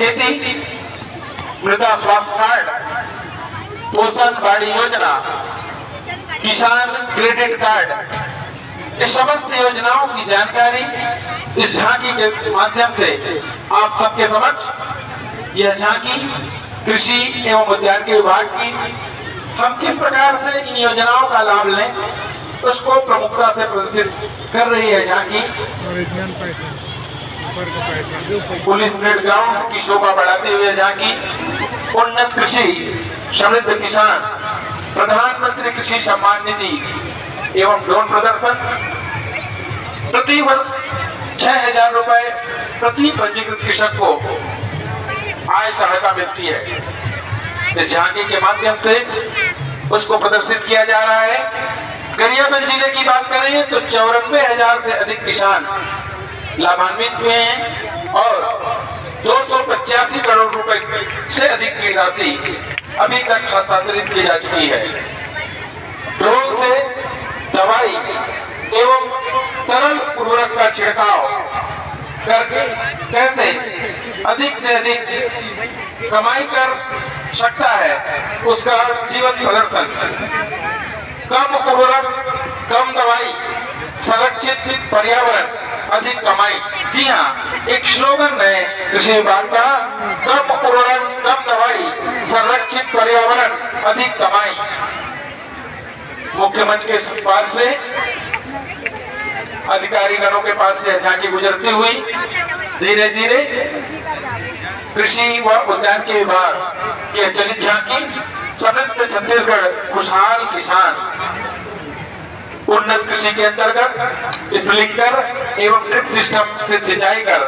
खेती, मृदा स्वास्थ्य कार्ड, पोषण बाड़ी योजना, किसान क्रेडिट कार्ड, ये समस्त योजनाओं की जानकारी इस झांकी के माध्यम से आप सबके समक्ष यह झांकी कृषि एवं उद्यानिकी विभाग की हम किस प्रकार से इन योजनाओं का लाभ लें उसको प्रमुखता से प्रदर्शित कर रही है झांकी। पुलिस परेड ग्राउंड की शोभा बढ़ाते हुए झांकी उन्नत कृषि समृद्ध किसान, प्रधानमंत्री कृषि सम्मान निधि एवं ड्रोन प्रदर्शन, प्रति वर्ष 6,000 रुपए प्रति पंजीकृत कृषक को आय सहायता मिलती है। इस झांकी के माध्यम से उसको प्रदर्शित किया जा रहा है। गरियाबंद जिले की बात करें तो 94,000 से अधिक किसान लाभान्वित हुए हैं और 285 करोड़ रुपए से अधिक की राशि अभी तक हस्तांतरित की जा चुकी है। ड्रोन से दवाई एवं तरल उर्वरक का छिड़काव करके कैसे अधिक से अधिक कमाई कर सकता है उसका जीवंत प्रदर्शन। कम उर्वरक, कम दवाई, संरक्षित पर्यावरण, अधिक कमाई। जी हाँ, एक स्लोगन है कृषि विभाग का, कम उर्वरक, कम दवाई, संरक्षित पर्यावरण, अधिक कमाई। मुख्यमंत्री के पास से अधिकारी गणों के पास से झांकी गुजरती हुई धीरे धीरे कृषि व उद्यानिकी विभाग की चलित झांकी समृद्ध छत्तीसगढ़ खुशहाल किसान उन्नत कृषि के अंतर्गत स्प्रिंकलर एवं ड्रिप सिस्टम से सिंचाई कर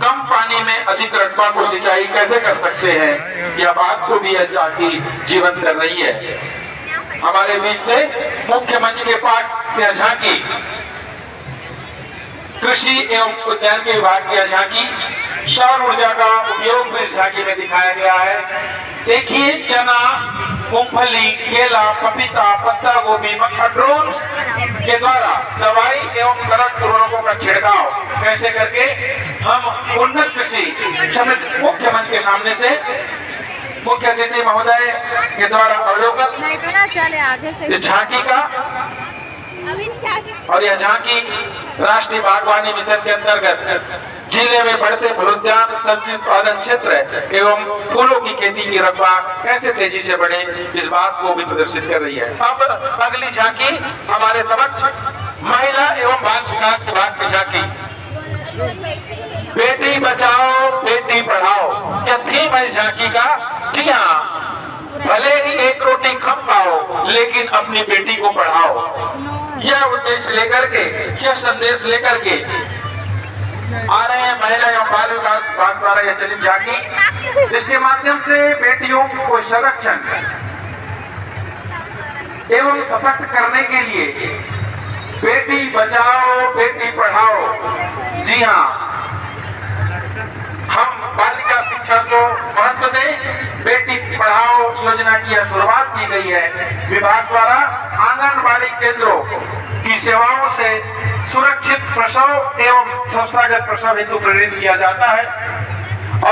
कम पानी में अधिक रकबा को सिंचाई कैसे कर सकते हैं, यह बात को भी यह झांकी जीवंत कर रही है। हमारे बीच से मुख्य मंच के पास यह झांकी कृषि एवं उद्यानिकी विभाग की झांकी सौर ऊर्जा का उपयोग भी इस झांकी में दिखाया गया है। देखिए चना, मूंगफली, केला, पपीता, पत्ता गोभी, मक्का ड्रोन के द्वारा दवाई एवं तरल उर्वरकों का छिड़काव कैसे करके हम उन्नत कृषि समृद्ध मुख्य मंच के सामने से मुख्य अतिथि महोदय के द्वारा अवलोकन इस झांकी का। और यह झांकी राष्ट्रीय बागवानी मिशन के अंतर्गत जिले में बढ़ते फलोद्यान, सब्जी उत्पादन क्षेत्र एवं फूलों की खेती की रकबा कैसे तेजी से बढ़े इस बात को भी प्रदर्शित कर रही है। अब अगली झांकी हमारे समक्ष महिला एवं बाल विकास विभाग की झांकी बेटी बचाओ बेटी पढ़ाओ, यह थीम है इस झांकी का। जी हाँ, भले ही एक रोटी कम खाओ लेकिन अपनी बेटी को पढ़ाओ, यह उद्देश्य लेकर के, यह संदेश लेकर के आ रहे हैं महिला एवं बाल विकास विभाग द्वारा यह चलित झांकी। इसके माध्यम से बेटियों को संरक्षण एवं सशक्त करने के लिए बेटी बचाओ बेटी पढ़ाओ। जी हाँ, हम बालिका शिक्षा को महत्व दें, बेटी पढ़ाओ योजना की शुरुआत की गई है। विभाग द्वारा आंगनबाड़ी केंद्रों की सेवाओं से सुरक्षित प्रसव एवं संस्थागत प्रसव हेतु प्रेरित किया जाता है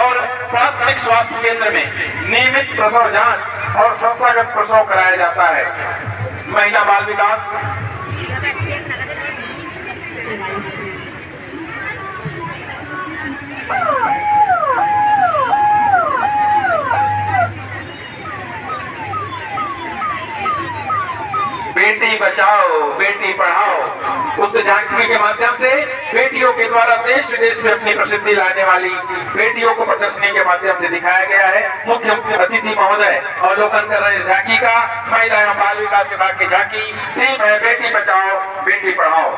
और प्राथमिक स्वास्थ्य केंद्र में नियमित प्रसव जांच और संस्थागत प्रसव कराया जाता है। महिला बाल विकास बेटी बचाओ बेटी पढ़ाओ उक्त झांकी के माध्यम से बेटियों के द्वारा देश विदेश में अपनी प्रसिद्धि लाने वाली बेटियों को प्रदर्शनी के माध्यम से दिखाया गया है। मुख्य अतिथि महोदय अवलोकन कर रहे झांकी का। महिला एवं बाल विकास विभाग की झांकी थीम है बेटी बचाओ बेटी पढ़ाओ।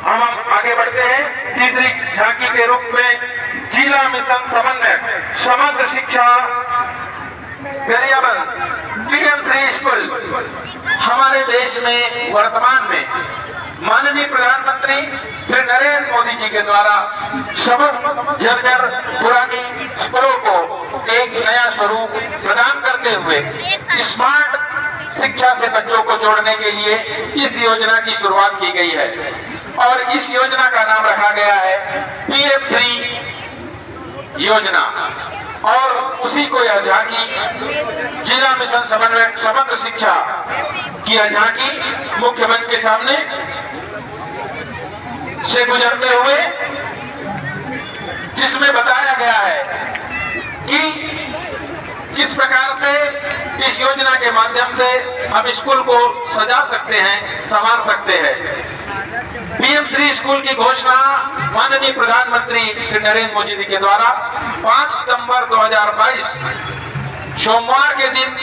हम आगे बढ़ते हैं तीसरी झांकी के रूप में जिला मिशन समन्वयक समग्र शिक्षा गरियाबंद PM3 स्कूल। हमारे देश में वर्तमान में माननीय प्रधानमंत्री श्री नरेंद्र मोदी जी के द्वारा समस्त जर्जर पुरानी स्कूलों को एक नया स्वरूप प्रदान करते हुए स्मार्ट शिक्षा से बच्चों को जोड़ने के लिए इस योजना की शुरुआत की गई है और इस योजना का नाम रखा गया है PM3 योजना और उसी को यह झांकी जिला मिशन समन्वय समग्र शिक्षा की यह झांकी मुख्य मंच के सामने से गुजरते हुए, जिसमें बताया गया है कि किस प्रकार से इस योजना के माध्यम से हम स्कूल को सजा सकते हैं, संवार सकते हैं। पीएम श्री स्कूल की घोषणा माननीय प्रधानमंत्री श्री नरेंद्र मोदी जी के द्वारा 5 सितंबर 2022 सोमवार के दिन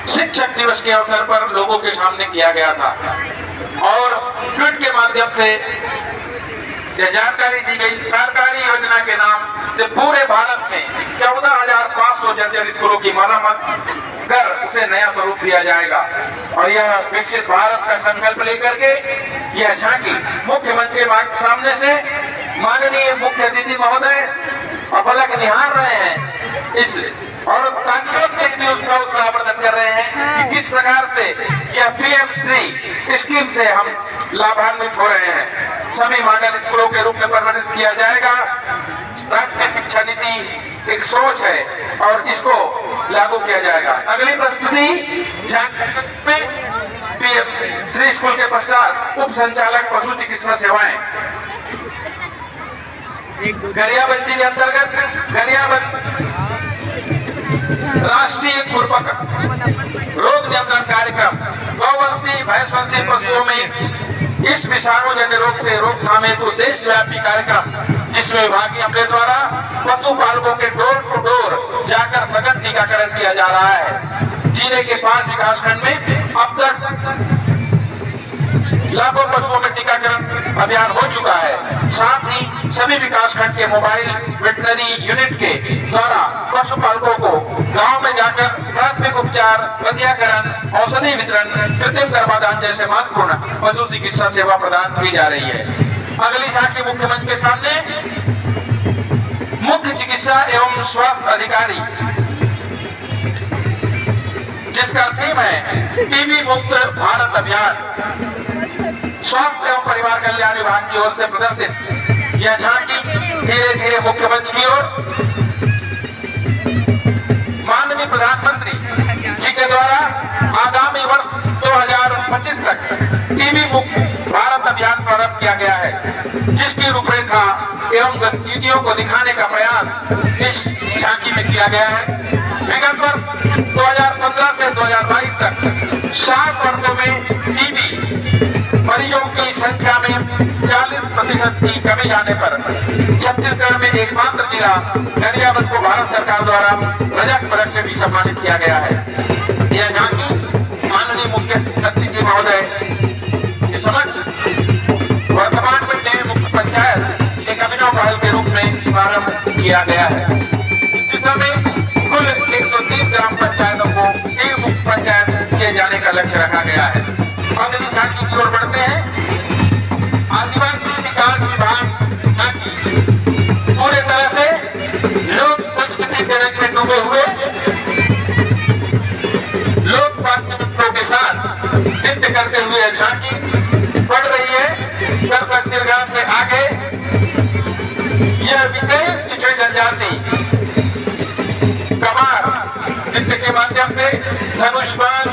शिक्षक दिवस के अवसर पर लोगों के सामने किया गया था और ट्वीट के माध्यम से यह जानकारी दी गई। सरकारी योजना के नाम से पूरे भारत में 14,500 जर्जर स्कूलों की मरम्मत कर उसे नया स्वरूप दिया जाएगा और यह विकसित भारत का संकल्प लेकर के यह झांकी मुख्यमंत्री के सामने से माननीय मुख्य अतिथि महोदय पलक निहार रहे हैं इस और उसका उत्साहवर्धन कर रहे हैं कि किस प्रकार से यह पीएम श्री स्कीम से हम लाभान्वित हो रहे हैं। सभी मॉडल स्कूलों के रूप में परिवर्तित किया जाएगा। राष्ट्रीय शिक्षा नीति एक सोच है और इसको लागू किया जाएगा। अगली प्रस्तुति पीएम श्री स्कूल के पश्चात उप संचालक पशु चिकित्सा सेवाएं गरियाबंद के अंतर्गत गरियाबंद राष्ट्रीय खुरपक रोग नियंत्रण कार्यक्रम गौवंशी भैंसवंशी पशुओं में इस विषाणुजन्य रोग से रोकथाम हेतु देशव्यापी कार्यक्रम, जिसमें विभागीय अमले द्वारा पशुपालकों के डोर टू डोर जाकर सघन टीकाकरण किया जा रहा है। जिले के 5 विकासखंड में अब तक लाखों पशुओं में टीकाकरण अभियान हो चुका है। साथ ही सभी विकासखंड के मोबाइल वेटनरी यूनिट के द्वारा पशुपालकों को गांव में जाकर प्राथमिक उपचार, वंध्याकरण, औषधि वितरण, कृत्रिम गर्भाधान जैसे महत्वपूर्ण पशु चिकित्सा सेवा प्रदान की जा रही है। अगली झांकी मुख्यमंत्री के सामने मुख्य चिकित्सा एवं स्वास्थ्य अधिकारी, जिसका थीम है टीबी मुक्त भारत अभियान, स्वास्थ्य एवं परिवार कल्याण विभाग की ओर से प्रदर्शित यह झांकी धीरे धीरे मुख्य मंच की ओर माननीय प्रधानमंत्री जी के द्वारा आगामी वर्ष 2025 तक टीबी मुक्त भारत अभियान प्रारंभ किया गया है, जिसकी रूपरेखा एवं गतिविधियों को दिखाने का प्रयास इस झांकी में किया गया है। विगत वर्ष 2015 से 2022 तक 7 वर्षों में टीबी मरीजों की संख्या में 40% की कमी आने पर छत्तीसगढ़ में एकमात्र जिला गरियाबंद को भारत सरकार द्वारा रजत पदक से भी सम्मानित किया गया है। यह झांकी माननीय मुख्य अतिथि महोदय के समक्ष वर्तमान में नए मुख्य पंचायत एक अभिनव पहल के रूप में प्रारंभ किया गया है। इस दिशा में कुल 130 ग्राम पंचायतों को एक मुख्य पंचायत किए जाने का लक्ष्य रखा गया है। अगली झांकी की ओर बढ़ते हैं। आदिवासी विकास विभाग झांकी पूरे तरह से लोक संस्कृति के रंग में डूबे हुए लोक वाद्यों के साथ नृत्य करते हुए झांकी बढ़ रही है। सरसक दीर्घा से आगे यह विशेष पिछड़ी जनजाति कमार नृत्य के माध्यम से धनुष्मान,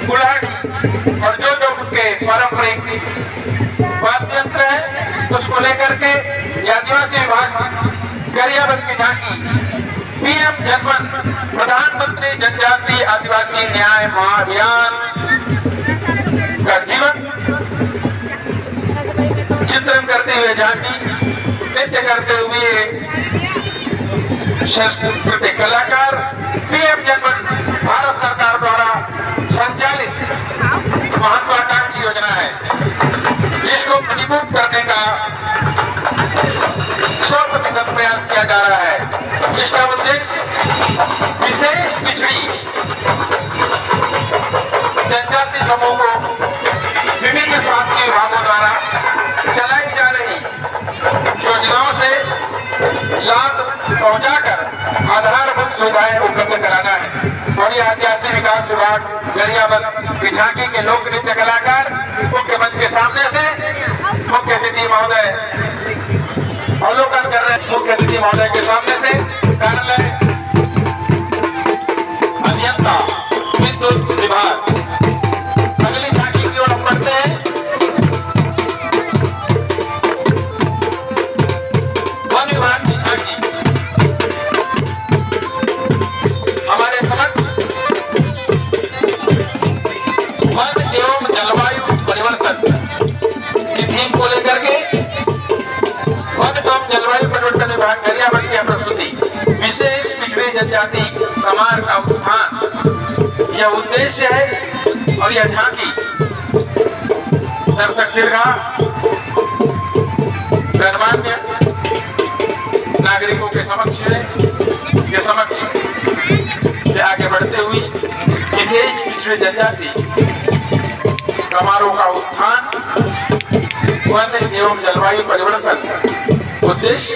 कुल्हाड़ी और जो उनके पारंपरिक वाद्य यंत्र है उसको लेकर के आदिवासी विभाग गरियाबंद की झांकी पीएम जनमन प्रधानमंत्री जनजातीय आदिवासी न्याय महाअभियान का जीवन चित्रण करते हुए झांकी नृत्य करते हुए सांस्कृतिक कलाकार पीएम जनमन भारत सरकार द्वारा संचालित महत्वाकांक्षी योजना है, जिसको मजबूत करने का 100% प्रयास किया जा रहा है। जिसका उद्देश्य विशेष पिछड़ी जनजाति समूह को विभिन्न स्वास्थ्य विभागों द्वारा चलाई जा रही योजनाओं से लाभ पहुंचाकर आधारभूत सुविधाएं उपलब्ध कराना है। और यह आदिवासी विकास विभाग गरियाबंद की झांकी के लोक नृत्य कलाकार मुख्य मंच के सामने से मुख्य अतिथि महोदय अवलोकन महोदय के सामने से कार्यालय अभियंता विद्युत विभाग। अगली झांकी की ओर हम बढ़ते हैं। वन विभाग की झांकी हमारे समक्ष वन एवं जलवायु परिवर्तन की थीम को लेकर के वन एवं जलवायु परिवर्तन विभाग गरियाबंद की प्रस्तुति विशेष पिछड़ी जनजाति कमार का उत्थान यह उद्देश्य है। और यह झांकी दर्शक दीर्घा गणमान्य नागरिकों के समक्ष है, के समक्ष से आगे बढ़ते हुए विशेष पिछड़ी जनजाति कमारों का उत्थान वन एवं जलवायु परिवर्तन उद्देश्य।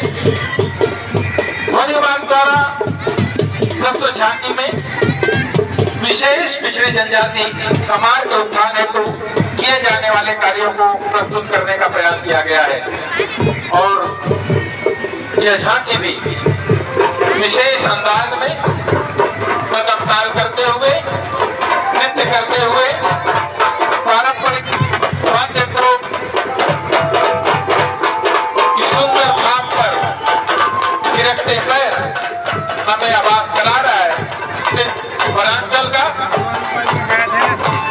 वन विभाग द्वारा प्रस्तुत झांकी में विशेष पिछड़ी जनजाति कमार के उत्थान हेतु किए जाने वाले कार्यों को प्रस्तुत करने का प्रयास किया गया है। और यह झांकी भी विशेष अंदाज में कदम ताल करते हुए नृत्य करते हुए पारंपरिक वाद्य यंत्रों की सुंदर थाप पर गिरफ्ते पैर हमें आवाज करा रहा है। इस वनांचल का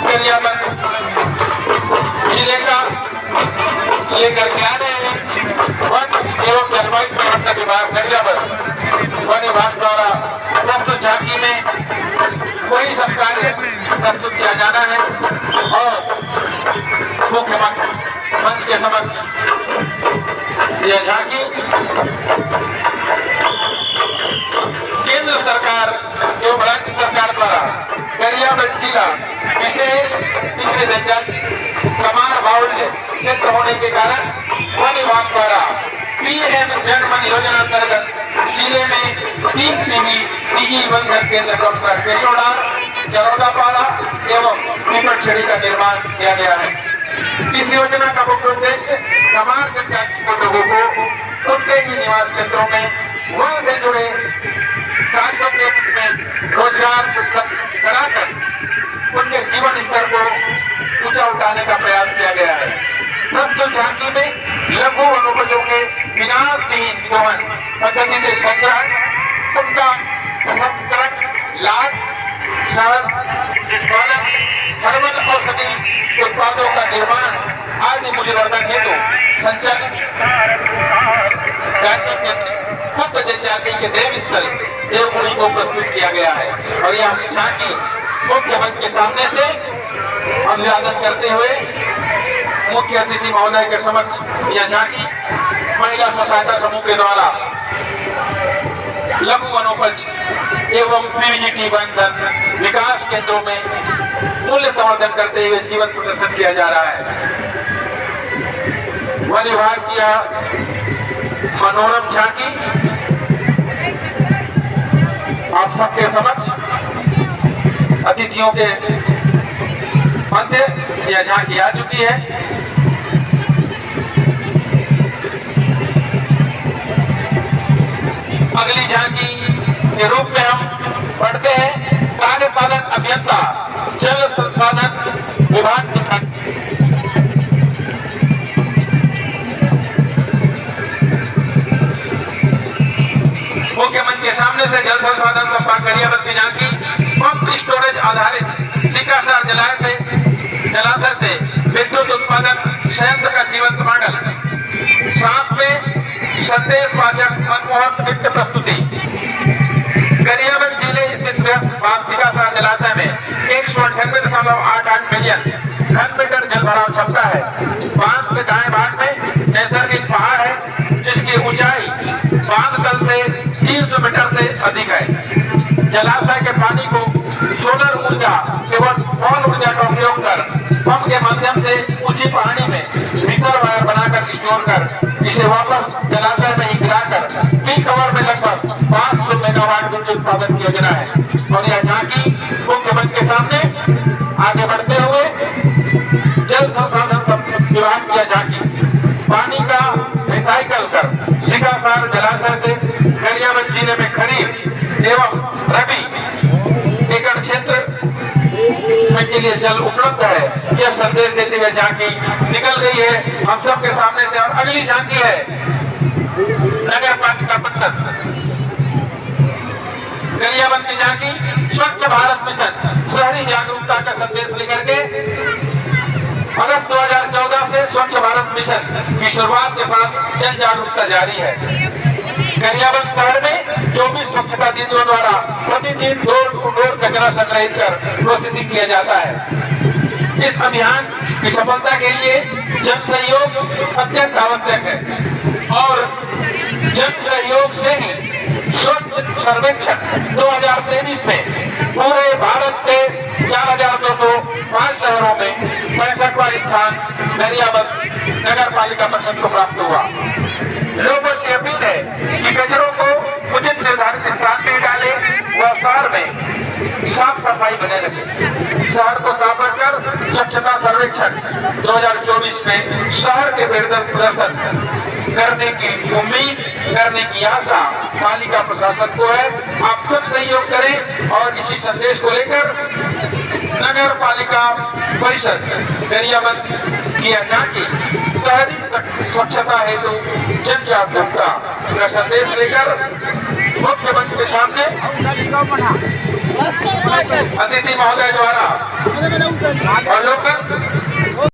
गरियाबंद जिले का लेकर के आ रहे हैं वन एवं जलवायु परिवर्तन विभाग गरियाबंद। वन विभाग द्वारा प्रस्तुत झांकी में कोई सब कार्य प्रस्तुत किया जाना है और मुख्यमंत्री मंच के समक्ष यह झांकी केंद्र सरकार एवं राज्य सरकार द्वारा गरियाबंद जिला विशेष पिछड़ी जनजाति कमार बाहुल्य क्षेत्र होने के कारण वन विभाग द्वारा पीएम जनमन योजना अंतर्गत जिले में 3 पीवी निजी वन केंद्र क्रमशः केशोडार, जरौदापाड़ा एवं पीपलछड़ी का निर्माण किया गया है। इस योजना का मुख्य उद्देश्य कमार जनजाति के लोगों को उनके ही निवास क्षेत्रों में वन से जुड़े कार्यों में रोजगार उपलब्ध कराकर उनके जीवन स्तर को ऊंचा उठाने का प्रयास किया गया है। प्रस्तुत झांकी में लघु वनोपजों के विनाशहीन निगमन पद्धति से संग्रहण, उनका प्रसंस्करण, लाभ, शहद निष्पादन, हर्बल औषधि उत्पादों का निर्माण आदि मूल्यवर्धन हेतु संचालित मुक्त जनजाति के देव स्थल देवपुरी को प्रस्तुत किया गया है। और यह झांकी मुख्यमंत्री के सामने से अभिवादन करते हुए मुख्य अतिथि महोदय के समक्ष यह झांकी महिला स्वसहायता समूह के द्वारा लघु वनोपज एवं पीवीजीटी वन विकास केंद्रों में मूल्य संवर्धन करते हुए जीवन प्रदर्शन किया जा रहा है। वन विभाग की यह मनोरम झांकी आप सबके समक्ष अतिथियों के मध्य यह झांकी आ चुकी है। अगली झांकी के रूप में हम पढ़ते हैं कार्यपालन अभियंता जल संसाधन विभाग की मुख्यमंत्री के सामने से जल संसाधन संभाग गरियाबंद की झांकी पंप स्टोरेज आधारित सिकासार जलाशय से विद्युत उत्पादन संयंत्र का जीवंत मॉडल, साथ में संदेशवाचक मनमोहक नृत्य प्रस्तुति। गरियाबंद जिले स्थित सिकासार जलाशय में 198.88 मिलियन घन मीटर जल भराव क्षमता है। बांध के दाएं भाग में नैसर्गिक पहाड़ है जिसकी ऊंचाई बांध तल से 300 मीटर से अधिक है। जलाशय के पानी को सोलर ऊर्जा एवं पवन ऊर्जा का उपयोग कर पंप के माध्यम से ऊंची पहाड़ी में मिक्सर वायर बनाकर स्टोर कर इसे वापस जलाशय में ही गिराकर पीक आवर में लगभग 500 मेगावाट बिजली उत्पादन की योजना है। और यह झांकी मुख्यमंत्री के सामने आगे बढ़ते हुए जल संसाधन विभाग की झांकी पानी का रिसाइकल कर सिकासार जलाशय से के लिए जल उपलब्ध है, यह संदेश देते हुए झांकी निकल गई है हम सबके सामने से। और अगली झांकी है नगर पालिका परिषद गरियाबंद की झांकी, स्वच्छ भारत मिशन शहरी जागरूकता का संदेश लेकर के अगस्त 2014 से स्वच्छ भारत मिशन की शुरुआत के साथ जन जागरूकता जारी है। गरियाबंद शहर में 24 स्वच्छता दीदियों द्वारा प्रतिदिन डोर टू डोर कचरा संग्रहित कर प्रोसेसिंग किया जाता है। इस अभियान की सफलता के लिए जन सहयोग अत्यंत आवश्यक है और जन सहयोग से ही स्वच्छ सर्वेक्षण 2023 में पूरे भारत के 4,205 शहरों में 65वां स्थान गरियाबंद नगर पालिका परिषद को प्राप्त हुआ। लोगों से अपील है कि कचरों को उचित निर्धारित स्थान में डाले व शहर में साफ सफाई बने रखे। शहर को साफ रखकर स्वच्छता सर्वेक्षण 2024 में शहर के बेहतर प्रदर्शन करने की उम्मीद, करने की आशा पालिका प्रशासन को है। आप सब सहयोग करें और इसी संदेश को लेकर नगर पालिका परिषद गरियाबंद की झांकी शहरी स्वच्छता हेतु जन जागरूकता का संदेश लेकर मुख्य मंच के सामने अतिथि महोदय द्वारा अवलोकन